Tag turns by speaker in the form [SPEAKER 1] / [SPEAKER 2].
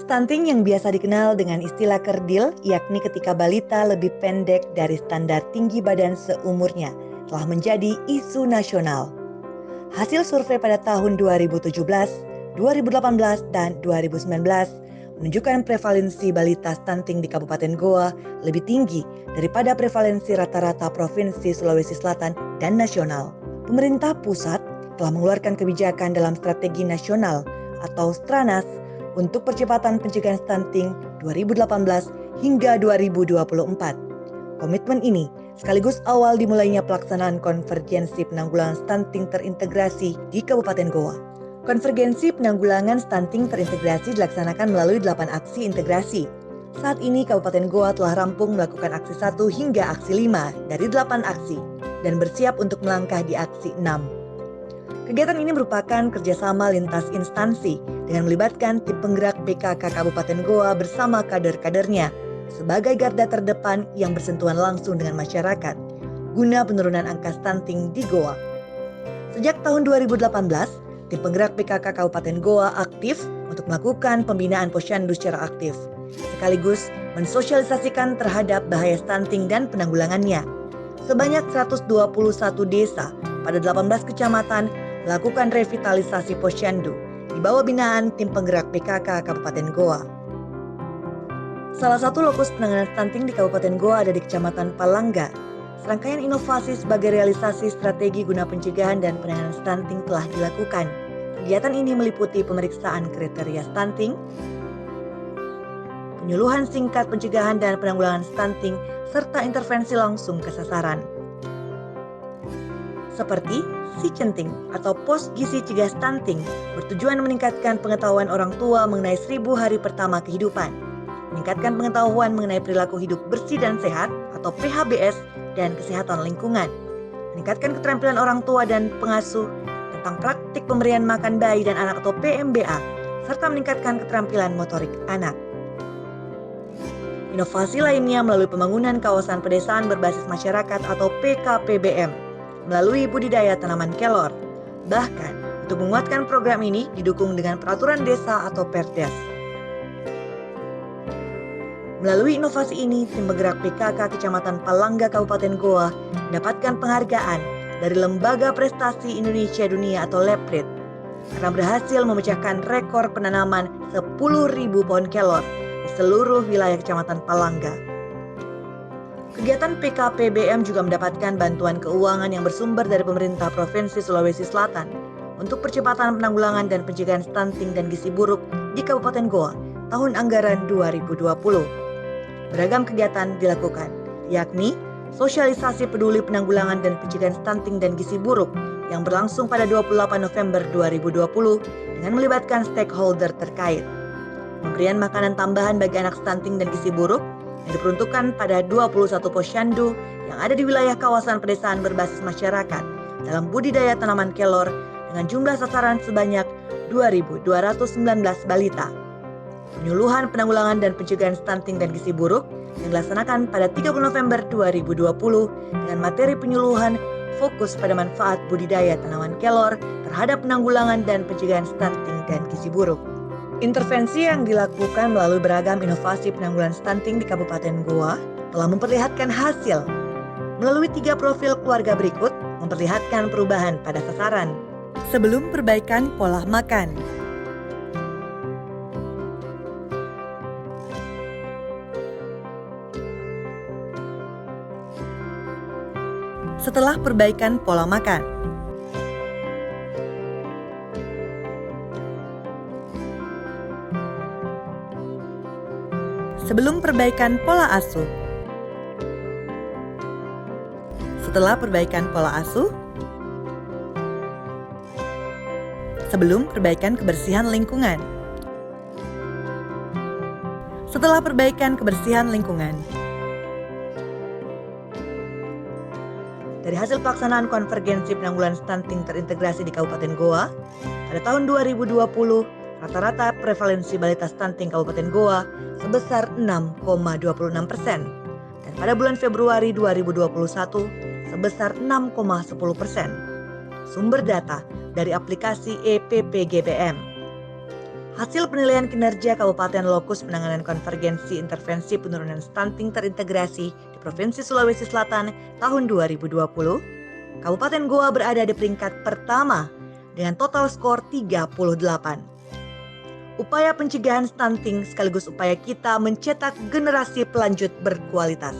[SPEAKER 1] Stunting yang biasa dikenal dengan istilah kerdil, yakni ketika balita lebih pendek dari standar tinggi badan seumurnya, telah menjadi isu nasional. Hasil survei pada tahun 2017, 2018, dan 2019 menunjukkan prevalensi balita stunting di Kabupaten Goa lebih tinggi daripada prevalensi rata-rata Provinsi Sulawesi Selatan dan nasional. Pemerintah pusat telah mengeluarkan kebijakan dalam Strategi Nasional atau Stranas untuk percepatan pencegahan stunting 2018 hingga 2024. Komitmen ini sekaligus awal dimulainya pelaksanaan konvergensi penanggulangan stunting terintegrasi di Kabupaten Goa. Konvergensi penanggulangan stunting terintegrasi dilaksanakan melalui 8 aksi integrasi. Saat ini Kabupaten Goa telah rampung melakukan aksi 1 hingga aksi 5 dari 8 aksi dan bersiap untuk melangkah di aksi 6. Kegiatan ini merupakan kerjasama lintas instansi dengan melibatkan tim penggerak PKK Kabupaten Goa bersama kader-kadernya sebagai garda terdepan yang bersentuhan langsung dengan masyarakat guna penurunan angka stunting di Goa. Sejak tahun 2018, tim penggerak PKK Kabupaten Goa aktif untuk melakukan pembinaan posyandu secara aktif, sekaligus mensosialisasikan terhadap bahaya stunting dan penanggulangannya. Sebanyak 121 desa pada 18 kecamatan melakukan revitalisasi posyandu di bawah binaan tim penggerak PKK Kabupaten Goa. Salah satu lokus penanganan stunting di Kabupaten Goa ada di Kecamatan Palangga. Serangkaian inovasi sebagai realisasi strategi guna pencegahan dan penanganan stunting telah dilakukan. Kegiatan ini meliputi pemeriksaan kriteria stunting, penyuluhan singkat pencegahan dan penanggulangan stunting, serta intervensi langsung ke sasaran. Seperti Si Centing atau Pos Gizi Cegah Stunting bertujuan meningkatkan pengetahuan orang tua mengenai 1000 hari pertama kehidupan, meningkatkan pengetahuan mengenai perilaku hidup bersih dan sehat atau PHBS dan kesehatan lingkungan, meningkatkan keterampilan orang tua dan pengasuh tentang praktik pemberian makan bayi dan anak atau PMBA, serta meningkatkan keterampilan motorik anak. Inovasi lainnya melalui pembangunan kawasan pedesaan berbasis masyarakat atau PKPBM melalui budidaya tanaman kelor. Bahkan, untuk menguatkan program ini didukung dengan peraturan desa atau Perdes. Melalui inovasi ini, tim bergerak PKK Kecamatan Palangga Kabupaten Goa mendapatkan penghargaan dari Lembaga Prestasi Indonesia Dunia atau LEPRID karena berhasil memecahkan rekor penanaman 10.000 pohon kelor di seluruh wilayah Kecamatan Palangga. Kegiatan PKPBM juga mendapatkan bantuan keuangan yang bersumber dari pemerintah Provinsi Sulawesi Selatan untuk percepatan penanggulangan dan pencegahan stunting dan gizi buruk di Kabupaten Goa tahun anggaran 2020. Beragam kegiatan dilakukan, yakni sosialisasi peduli penanggulangan dan pencegahan stunting dan gizi buruk yang berlangsung pada 28 November 2020 dengan melibatkan stakeholder terkait. Pemberian makanan tambahan bagi anak stunting dan gizi buruk yang diperuntukkan pada 21 posyandu yang ada di wilayah kawasan pedesaan berbasis masyarakat dalam budidaya tanaman kelor dengan jumlah sasaran sebanyak 2.219 balita. Penyuluhan penanggulangan dan pencegahan stunting dan gizi buruk yang dilaksanakan pada 30 November 2020 dengan materi penyuluhan fokus pada manfaat budidaya tanaman kelor terhadap penanggulangan dan pencegahan stunting dan gizi buruk. Intervensi yang dilakukan melalui beragam inovasi penanggulangan stunting di Kabupaten Goa telah memperlihatkan hasil. Melalui 3 profil keluarga berikut memperlihatkan perubahan pada sasaran. Sebelum perbaikan pola makan. Setelah perbaikan pola makan. Sebelum perbaikan pola asuh. Setelah perbaikan pola asuh. Sebelum perbaikan kebersihan lingkungan. Setelah perbaikan kebersihan lingkungan. Dari hasil pelaksanaan konvergensi penanggulangan stunting terintegrasi di Kabupaten Goa, pada tahun 2020, rata-rata prevalensi balita stunting Kabupaten Goa sebesar 6,26% dan pada bulan Februari 2021 sebesar 6,10%. Sumber data dari aplikasi EPPGPM. Hasil penilaian kinerja Kabupaten Lokus Penanganan Konvergensi Intervensi Penurunan Stunting Terintegrasi di Provinsi Sulawesi Selatan tahun 2020, Kabupaten Goa berada di peringkat pertama dengan total skor 38. Upaya pencegahan stunting sekaligus upaya kita mencetak generasi pelanjut berkualitas.